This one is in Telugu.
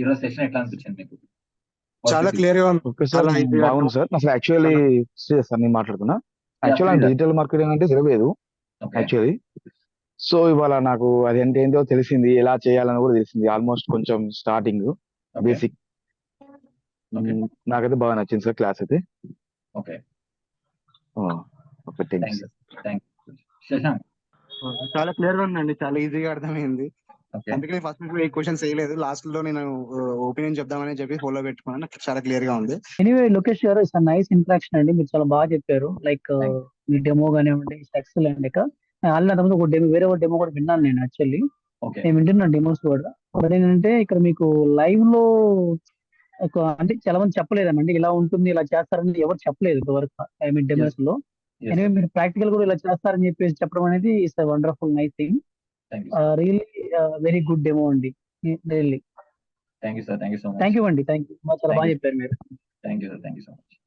ఈరోజు సెషన్ ఎట్లా అనిపించింది మీకు? వాట్ యూ చాలా ఫీల్? క్లియర్ గా ఉంది. ఓకే సార్, చాలా ఈజీగా బాగుంది సార్. అసలు యాక్చువల్లీ సార్ నేను మాట్లాడుతున్నా. Yeah actual please. Digital marketing అంటే తెలియదు ఓకే. యాక్చువల్లీ. సో ఇవాళ నాకు అది అంటే ఏంటో తెలిసింది, ఎలా చేయాలని కూడా తెలిసింది. ఆల్మోస్ట్ కొంచెం స్టార్టింగ్ ఓకే. బేసిక్. ఓకే. నాకైతే బాగా నచ్చింది సార్ క్లాస్ అయితే. Okay. Okay, thank you thank you. Sir. Thank you. Shashank. చాలా క్లియర్ గా ఉందండి. చాలా ఈజీగా అర్థమైంది. ఓకే. అందుకని ఫస్ట్ మీకు ఏ క్వశ్చన్స్ వేయలేదు. లాస్ట్ లో నేను ఒపీనియన్ చెప్దామని చెప్పి ఫాలో పెట్టుకున్నాను. నాకు చాలా క్లియర్ గా ఉంది. ఎనీవే లోకేష్ గారు, ఇట్స్ నైస్ ఇంట్రాక్షన్ అండి. మీరు చాలా బాగా చెప్పారు. లైక్ థ్యాంక్ మీ డెమో కానివ్వండి, ఇట్స్ ఎక్సలెంట్. ఇక ఆల్రెడీ అంతకుముందు ఒక డెమో, వేరే ఒక డెమో కూడా విన్నాను నేను యాక్చువల్లీ. ఓకే. నేను వింటున్నాను డెమోస్ కూడా. బట్ ఏంటంటే ఇక్కడ మీకు లైవ్ లో ఒక అంటే చాలా మంది చెప్పలేదండి, ఇలా ఉంటుంది ఇలా చేస్తారని ఎవరు చెప్పలేదు ఇప్పటివరకు. I mean yes. డెమోస్ లో. Yes anyway sir. మీరు ప్రాక్టికల్ కూడా ఇలా చేస్తారని చెప్పేసి చెప్పడం అనేది it's wonderful nice thing. Thank you sir. Really very good demo అండి. Really thank you sir. Thank you so much. Thank you అండి. Thank you. చాలా థ్యాంక్ బాగా యూ. చెప్పారు మీరు. Thank you sir. Thank you so much.